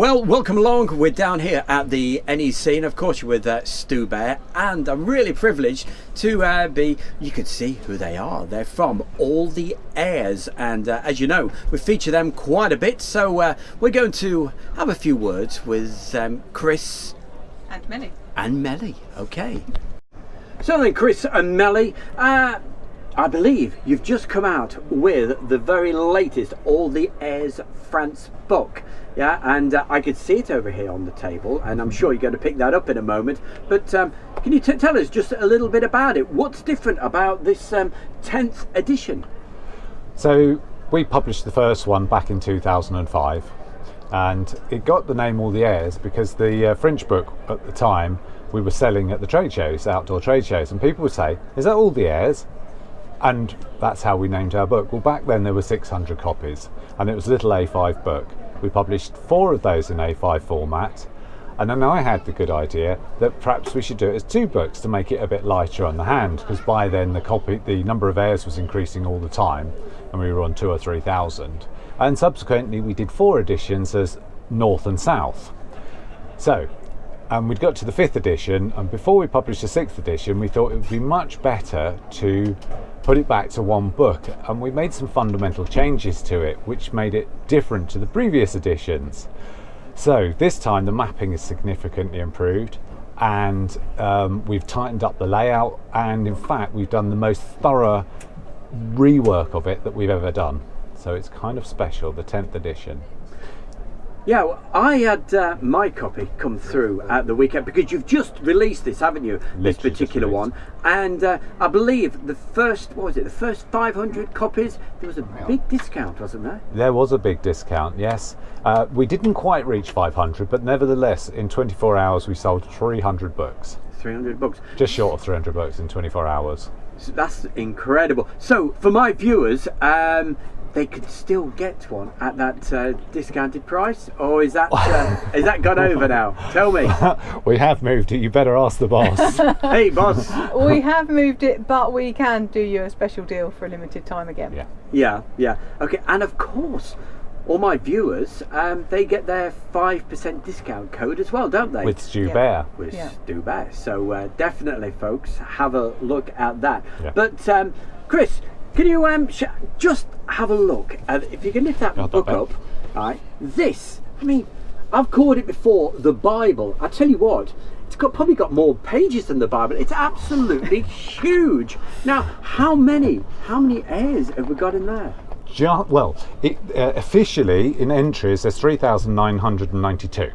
Well, welcome along. We're down here at the NEC, and of course you're with Stu Bear, and I'm really privileged to you can see who they are. They're from All the Airs, and as you know, we feature them quite a bit, so we're going to have a few words with Chris and Meli. Okay. So then, Chris and Meli, I believe you've just come out with the very latest All the Airs France book. Yeah, and I could see it over here on the table, and I'm sure you're going to pick that up in a moment. But can you tell us just a little bit about it? What's different about this 10th edition? So we published the first one back in 2005, and it got the name All the Airs because the French book at the time we were selling at the trade shows, outdoor trade shows, and people would say, "Is that All the Airs?" And that's how we named our book. Well, back then there were 600 copies, and it was a little A5 book. We published 4 of those in A5 format, and then I had the good idea that perhaps we should do it as 2 books to make it a bit lighter on the hand, because by then the number of airs was increasing all the time, and we were on 2,000 or 3,000. And subsequently we did 4 editions as North and South. So, we'd got to the 5th edition, and before we published the 6th edition, we thought it would be much better to put it back to 1 book, and we made some fundamental changes to it which made it different to the previous editions. So this time the mapping is significantly improved, and we've tightened up the layout, and in fact we've done the most thorough rework of it that we've ever done. So it's kind of special, the 10th edition. Yeah, well, I had my copy come through at the weekend, because you've just released this, haven't you? This particular one, and I believe the first 500 copies, there was a big discount, wasn't there? There was a big discount, yes. We didn't quite reach 500, but nevertheless in 24 hours we sold 300 books. 300 books? Just short of 300 books in 24 hours. So that's incredible. So for my viewers, they could still get one at that discounted price, or is that gone over now? Tell me. We have moved it. You better ask the boss. Hey, boss. We have moved it, but we can do you a special deal for a limited time again. Yeah. Okay, and of course, all my viewers, they get their 5% discount code as well, don't they? With Stu Bear. With Stu Bear. So definitely, folks, have a look at that. Yeah. But Chris, can you just have a look at, if you can lift that book up, right? This, I mean, I've called it before the Bible. I tell you what, it's probably got more pages than the Bible. It's absolutely huge. Now, how many airs have we got in there? Well, officially in entries there's 3,992.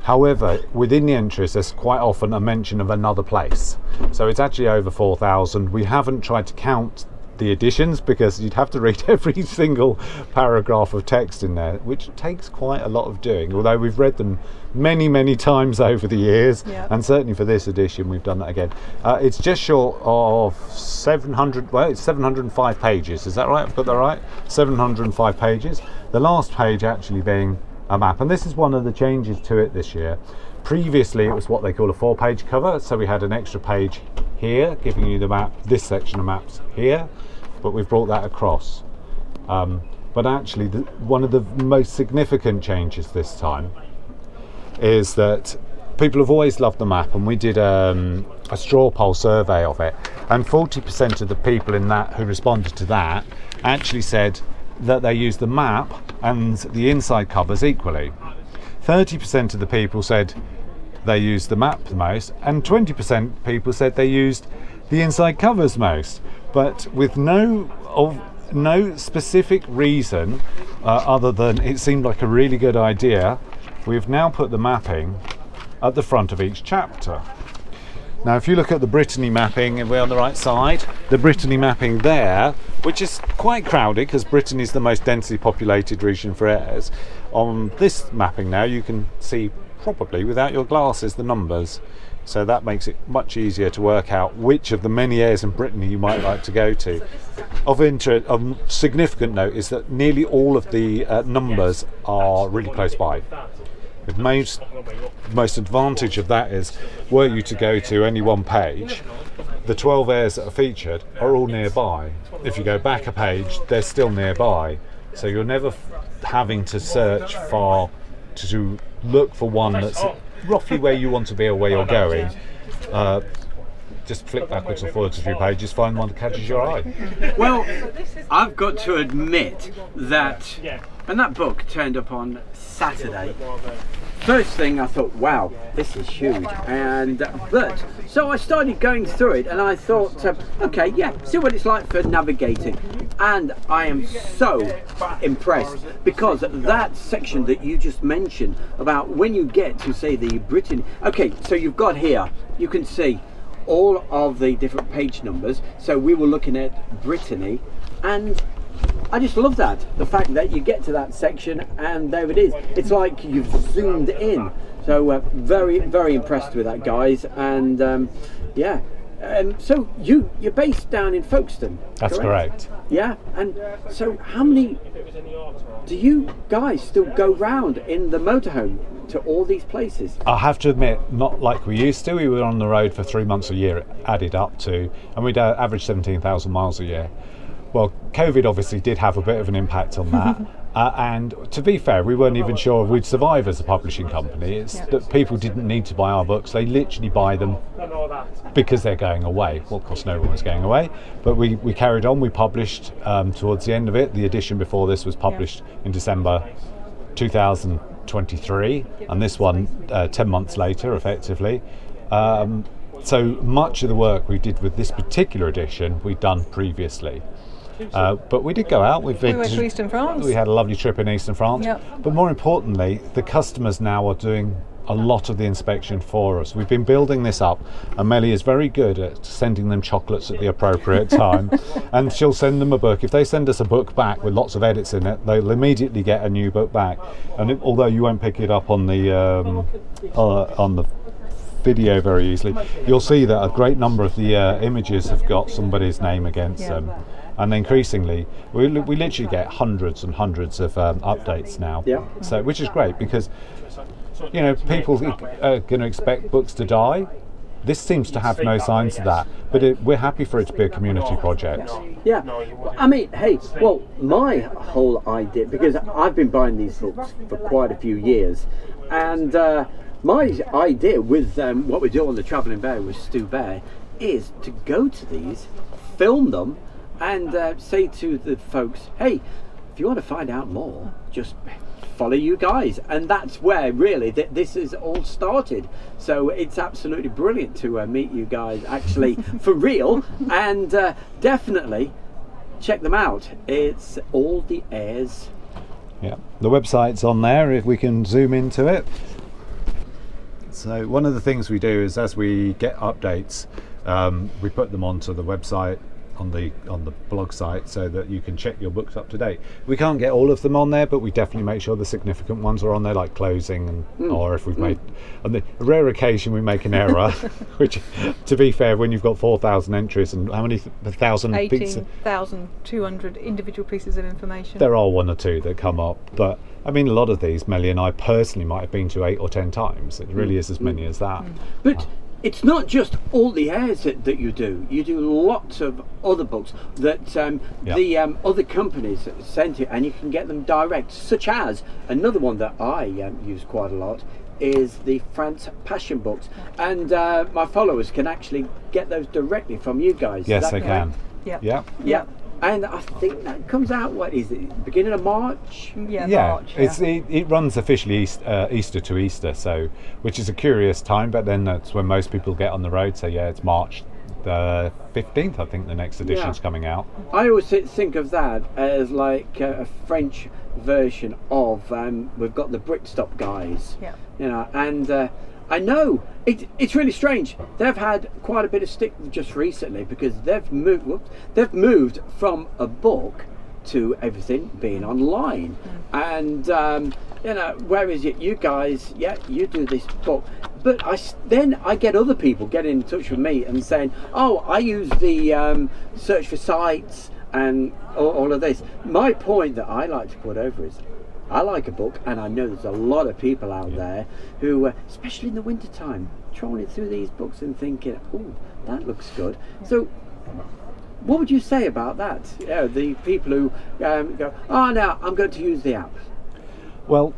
However, within the entries there's quite often a mention of another place. So it's actually over 4,000. We haven't tried to count the editions because you'd have to read every single paragraph of text in there, which takes quite a lot of doing, although we've read them many times over the years. And certainly for this edition we've done that again. It's just short of 700, well, it's 705 pages, is that right? I've got that right? 705 pages, the last page actually being a map, and this is one of the changes to it this year. Previously it was what they call a 4-page cover, so we had an extra page here giving you the map, this section of maps here, but we've brought that across. But actually one of the most significant changes this time is that people have always loved the map, and we did a straw poll survey of it, and 40% of the people in that who responded to that actually said that they used the map and the inside covers equally. 30% of the people said they used the map the most, and 20% people said they used the inside covers most, but with no specific reason other than it seemed like a really good idea. We've now put the mapping at the front of each chapter. Now if you look at the Brittany mapping, and we're on the right side, the Brittany mapping there, which is quite crowded because Brittany is the most densely populated region for airs. On this mapping now you can see, probably without your glasses, the numbers, so that makes it much easier to work out which of the many airs in Brittany you might like to go to. Of significant note is that nearly all of the numbers are really close by. The most advantage of that is, were you to go to any one page, the 12 airs that are featured are all nearby. If you go back a page, they're still nearby, so you're never having to search for to look for one that's roughly where you want to be or where you're going. Just flick backwards or forwards a few pages, find one that catches your eye. Well, I've got to admit that when that book turned up on Saturday, first thing I thought, wow, this is huge. And but so I started going through it, and I thought, okay, yeah, see what it's like for navigating. And I am so impressed, because that section that you just mentioned about when you get to, say, the Britain. Okay, so you've got here, you can see all of the different page numbers. So we were looking at Brittany, and I just love that, the fact that you get to that section and there it is. It's like you've zoomed in. So very, very impressed with that, guys. And yeah, so you're based down in Folkestone. That's correct. Yeah, and so how many do you guys still go round in the motorhome to all these places? I have to admit, not like we used to. We were on the road for 3 months a year, it added up to, and we'd average 17,000 miles a year. Well, COVID obviously did have a bit of an impact on that. And to be fair, we weren't even sure we'd survive as a publishing company. It's that people didn't need to buy our books. They literally buy them because they're going away. Well, of course, no one was going away, but we carried on. We published towards the end of it. The edition before this was published in December 2023, and this one 10 months later, effectively. So much of the work we did with this particular edition, we'd done previously. But we did go out. We went to Eastern France. We had a lovely trip in Eastern France. Yep. But more importantly, the customers now are doing a lot of the inspection for us. We've been building this up, and Meli is very good at sending them chocolates at the appropriate time. And she'll send them a book. If they send us a book back with lots of edits in it, they'll immediately get a new book back. And although you won't pick it up on the video very easily, you'll see that a great number of the images have got somebody's name against them. And increasingly, we literally get hundreds and hundreds of updates now. Yeah. So, which is great, because you know, people are going to expect books to die. This seems to have no signs of that, but we're happy for it to be a community project. Yeah, I mean, hey, well, my whole idea, because I've been buying these books for quite a few years, and my idea with what we do on the Travelling Bear with Stu Bear is to go to these, film them, and say to the folks, hey, if you want to find out more, just follow you guys. And that's where really this is all started. So it's absolutely brilliant to meet you guys actually for real, and definitely check them out. It's all the airs. Yeah, the website's on there if we can zoom into it. So one of the things we do is, as we get updates, we put them onto the website on the blog site, so that you can check your books up to date. We can't get all of them on there, but we definitely make sure the significant ones are on there, like closing, and or if we've made, on the rare occasion we make an error, which, to be fair, when you've got 4,000 entries and how many thousand pieces, 18,200 individual pieces of information, there are one or two that come up. But I mean, a lot of these, Meli and I personally might have been to 8 or 10 times. It really is as many as that. But it's not just all the airs that you do. You do lots of other books that the other companies send you, and you can get them direct, such as another one that I use quite a lot is the France Passion books, and my followers can actually get those directly from you guys. Yes, they can. Yeah. And I think that comes out, what is it, beginning of March? March. It runs officially Easter to Easter, so, which is a curious time, but then that's when most people get on the road. So yeah, it's March the 15th, I think the next edition's coming out. I always think of that as like a French version of we've got the Britstop guys, you know, and I know it's really strange. They've had quite a bit of stick just recently, because they've moved from a book to everything being online, and you know, where is it? You guys, you do this book, but then I get other people getting in touch with me and saying, oh, I use the search for sites and all of this. My point that I like to put over is, I like a book, and I know there's a lot of people out there who, especially in the winter time, trawling through these books and thinking, oh, that looks good. So what would you say about that? You know, the people who go, oh no, I'm going to use the app. Well,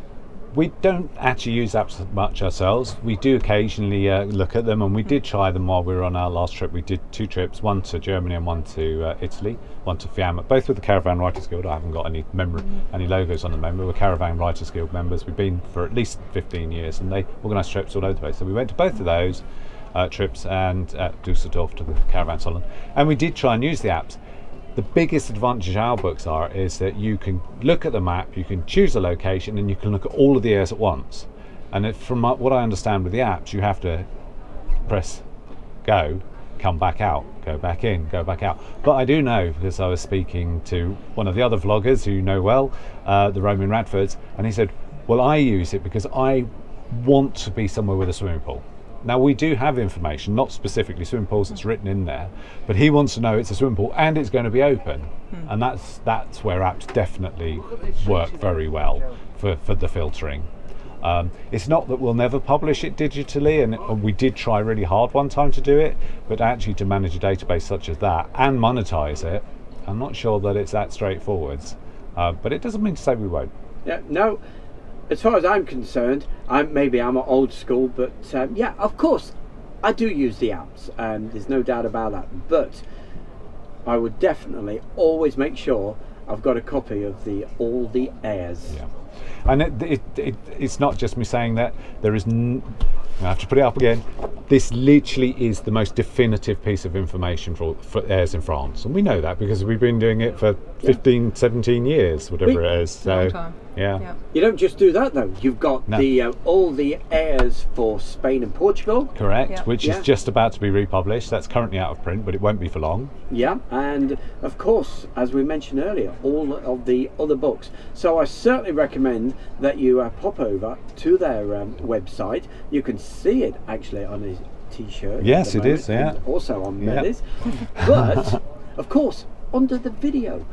We don't actually use apps much ourselves. We do occasionally look at them, and we did try them while we were on our last trip. We did 2 trips, one to Germany and one to Italy, one to Fiamma, both with the Caravan Writers Guild. I haven't got any logos on the member. We're Caravan Writers Guild members. We've been for at least 15 years, and they organise trips all over the place. So we went to both of those trips, and Dusseldorf to the Caravan Salon, and we did try and use the apps. The biggest advantage of our books is that you can look at the map, you can choose a location, and you can look at all of the airs at once. And from what I understand with the apps, you have to press go, come back out, go back in, go back out. But I do know, because I was speaking to one of the other vloggers who you know well, the Roman Radfords, and he said, well, I use it because I want to be somewhere with a swimming pool. Now, we do have information, not specifically swimming pools, it's written in there, but he wants to know it's a swimming pool and it's going to be open. And that's where apps definitely work very well for the filtering. It's not that we'll never publish it digitally, and we did try really hard one time to do it, but actually to manage a database such as that and monetize it, I'm not sure that it's that straightforward. But it doesn't mean to say we won't. Yeah, no. As far as I'm concerned, I'm old school, but yeah, of course, I do use the apps, there's no doubt about that. But I would definitely always make sure I've got a copy of all the airs. Yeah. And it's not just me saying that. There is, I have to put it up again. This literally is the most definitive piece of information for airs in France, and we know that because we've been doing it for 15, 17 years, whatever it is. So, Long time. Yeah. You don't just do that though. You've got all the airs for Spain and Portugal. Correct, which is just about to be republished. That's currently out of print, but it won't be for long. Yeah, and of course, as we mentioned earlier, all of the other books. So I certainly recommend that you pop over to their website. You can see it actually on his t-shirt. Yes, it is, yeah. And also on Meli's. But, of course, under the video,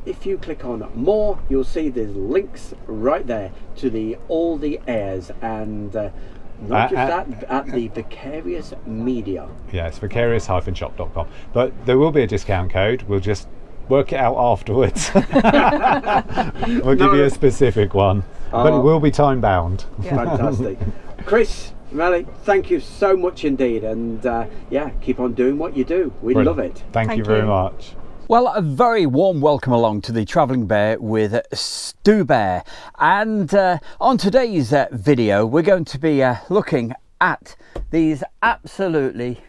if you click on more, you'll see there's links right there to all the airs, and not just that, at the Vicarious Media. Yeah, it's vicarious-shop.com. But there will be a discount code. We'll just work it out afterwards. We'll give you a specific one, but it will be time bound. Fantastic. Chris, Meli, thank you so much indeed, and keep on doing what you do. We love it. Thank you very much. Well, a very warm welcome along to the Travelling Bear with Stu Bear, and on today's video we're going to be looking at these absolutely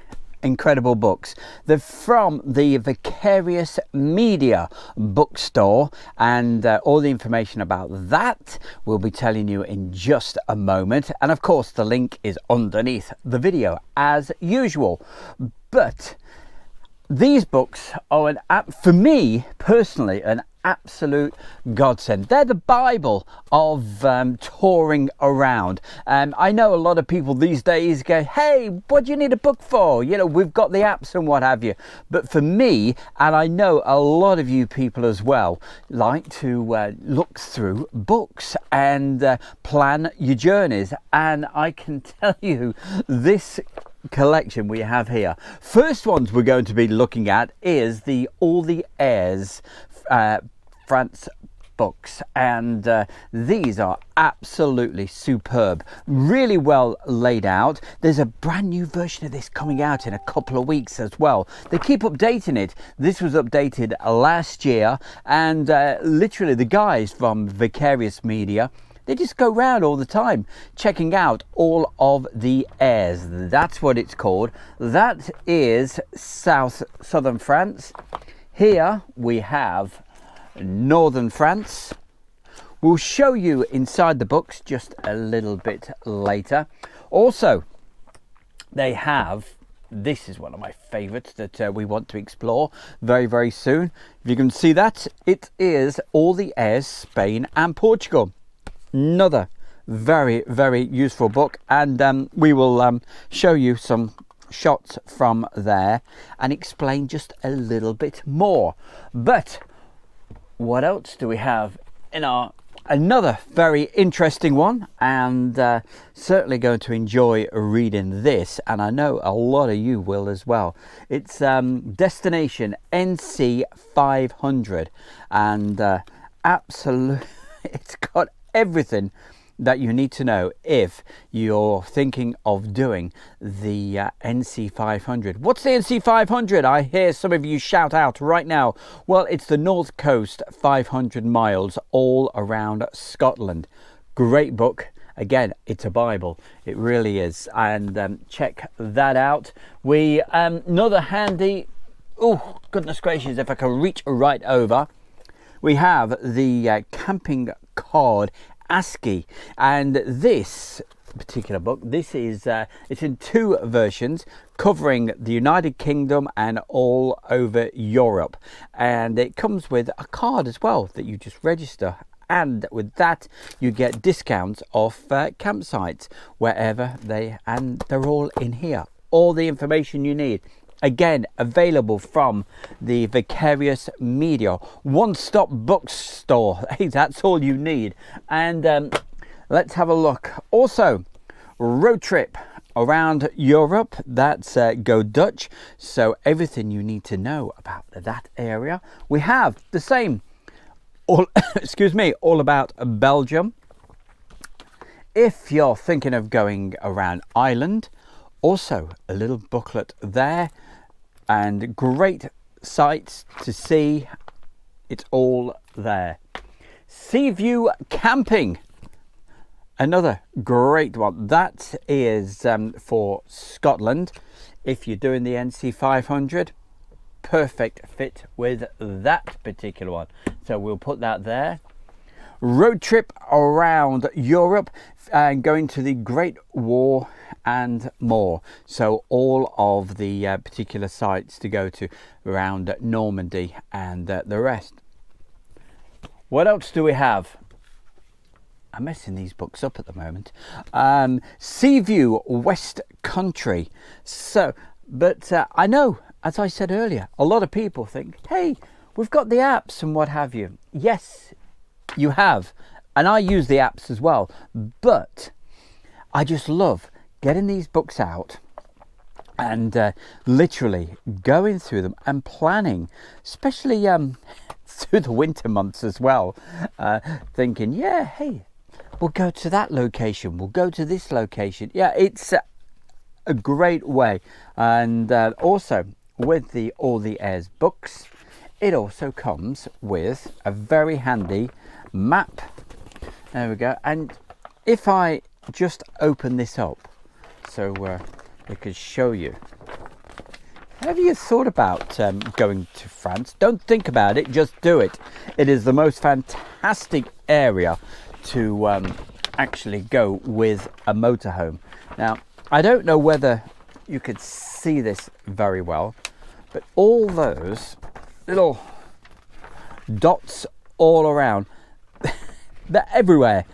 incredible books. They're from the Vicarious Media bookstore, and all the information about that we'll be telling you in just a moment, and of course the link is underneath the video as usual. But these books are for me personally an absolute godsend. They're the Bible of touring around. I know a lot of people these days go, hey, what do you need a book for? You know, we've got the apps and what have you. But for me, and I know a lot of you people as well, like to look through books and plan your journeys. And I can tell you, this collection we have here, first ones we're going to be looking at is all the airs France books, and these are absolutely superb, really well laid out. There's a brand new version of this coming out in a couple of weeks as well. They keep updating it. This was updated last year, and literally the guys from Vicarious Media, they just go round all the time checking out all of the airs. That's what it's called. That is southern France. Here we have northern France. We'll show you inside the books just a little bit later. Also, they have, this is one of my favorites that we want to explore very, very soon. If you can see that, it is all the airs Spain and Portugal. Another very, very useful book, and we will show you some shots from there and explain just a little bit more. But what else do we have in another very interesting one, and certainly going to enjoy reading this, and I know a lot of you will as well. It's Destination NC 500, and absolutely it's got everything that you need to know if you're thinking of doing the NC 500. What's the NC 500? I hear some of you shout out right now. Well, it's the North Coast 500 miles all around Scotland. Great book. Again, it's a Bible. It really is. And check that out. We another handy, oh goodness gracious, if I can reach right over, we have the camping card ASCII, and this particular book, this is it's in 2 versions covering the United Kingdom and all over Europe, and it comes with a card as well that you just register, and with that you get discounts off campsites wherever and they're all in here, all the information you need. Again, available from the Vicarious Media one-stop bookstore. Hey, that's all you need. And let's have a look. Also, road trip around Europe. That's Go Dutch. So everything you need to know about that area. We have the same. All about Belgium. If you're thinking of going around Ireland, also a little booklet there, and great sights to see. It's all there. Sea View Camping, another great one. That is for Scotland. If you're doing the NC 500, perfect fit with that particular one. So we'll put that there. Road trip around Europe and going to the Great War and more. So all of the particular sites to go to around Normandy and the rest. What else do we have? I'm messing these books up at the moment. Sea View West Country. So, but I know, as I said earlier, a lot of people think, hey, we've got the apps and what have you. Yes, you have, and I use the apps as well, but I just love getting these books out and literally going through them and planning, especially through the winter months as well, thinking, yeah, hey, we'll go to that location, we'll go to this location. Yeah, it's a great way. And also with the All the Airs books, it also comes with a very handy map. There we go. And if I just open this up so we could show you, have you thought about going to France? Don't think about it, just do it. It is the most fantastic area to actually go with a motorhome. Now, I don't know whether you could see this very well, but all those little dots all around, they're everywhere.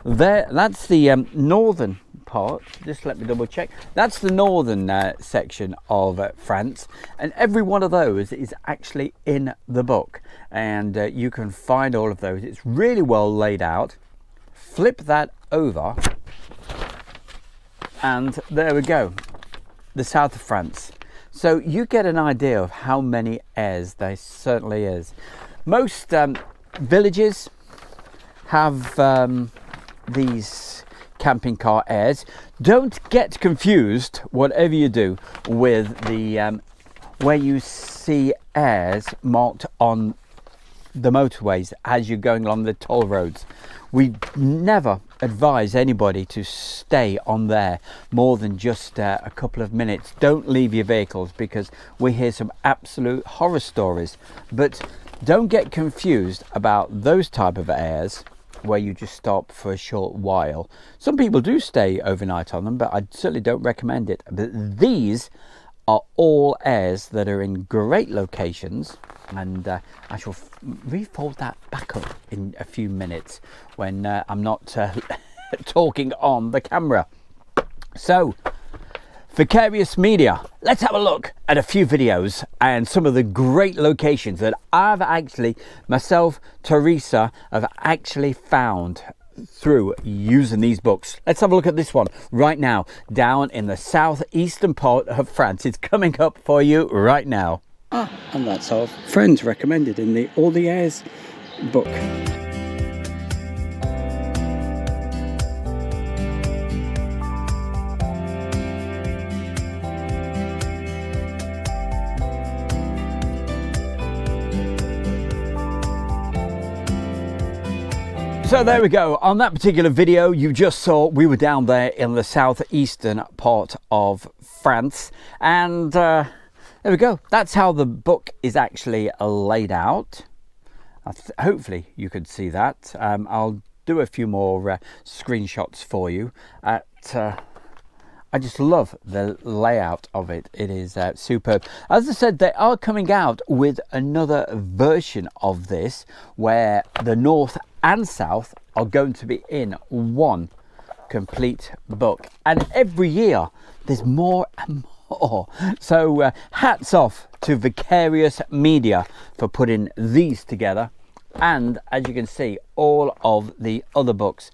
There, that's the northern part. Just let me double check. That's the northern section of France, and every one of those is actually in the book, and you can find all of those. It's really well laid out. Flip that over, and there we go, the south of France. So you get an idea of how many airs there certainly is. Most villages have these camping car airs. Don't get confused, whatever you do, with the where you see airs marked on the motorways as you're going along the toll roads. We never advise anybody to stay on there more than just a couple of minutes. Don't leave your vehicles, because we hear some absolute horror stories. But don't get confused about those type of airs where you just stop for a short while. Some people do stay overnight on them, but I certainly don't recommend it. But these are all airs that are in great locations, and I shall refold that back up in a few minutes when I'm not talking on the camera. So, Vicarious Media, let's have a look at a few videos and some of the great locations that I've actually, myself, Teresa, have actually found through using these books. Let's have a look at this one right now, down in the southeastern part of France. It's coming up for you right now. And that's our friends recommended in the All the Airs book. So there we go. On that particular video you just saw, we were down there in the southeastern part of France, and there we go. That's how the book is actually laid out. Hopefully you could see that. I'll do a few more screenshots for you. I just love the layout of it. It is superb. As I said, they are coming out with another version of this where the north and south are going to be in one complete book, and every year there's more and more. So hats off to Vicarious Media for putting these together, and as you can see, all of the other books.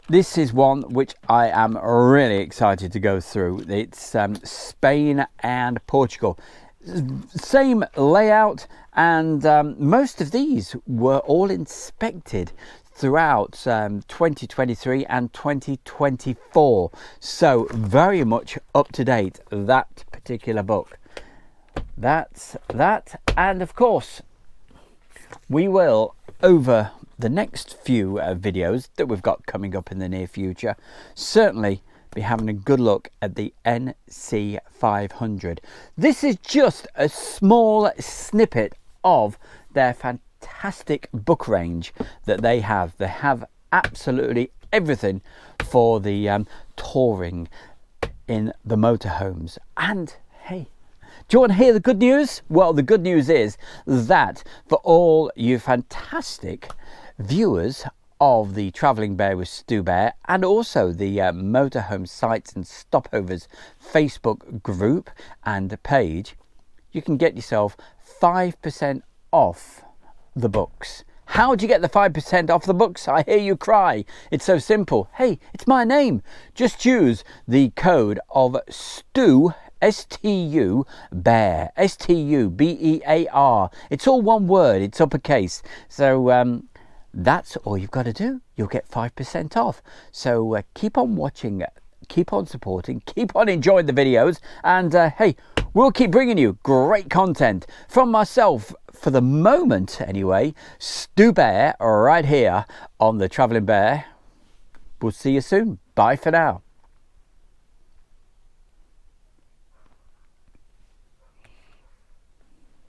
This is one which I am really excited to go through. It's Spain and Portugal. Same layout, and most of these were all inspected throughout 2023 and 2024. So very much up to date, that particular book. That's that. And of course, we will, over the next few videos that we've got coming up in the near future, certainly be having a good look at the NC 500. This is just a small snippet of their fantastic book range that they have. They have absolutely everything for the touring in the motorhomes. And hey, do you want to hear the good news? Well, the good news is that for all you fantastic viewers of the Travelling Bear with Stu Bear, and also the Motorhome Sites and Stopovers Facebook group and page, you can get yourself 5% off the books. How do you get the 5% off the books? I hear you cry. It's so simple. Hey, it's my name. Just use the code of Stu, STU Bear, STUBEAR. It's all one word. It's uppercase. So that's all you've got to do. You'll get 5% off. So keep on watching, keep on supporting, keep on enjoying the videos, and hey, we'll keep bringing you great content from myself, for the moment anyway, Stu Bear, right here on the Travelling Bear. We'll see you soon. Bye for now.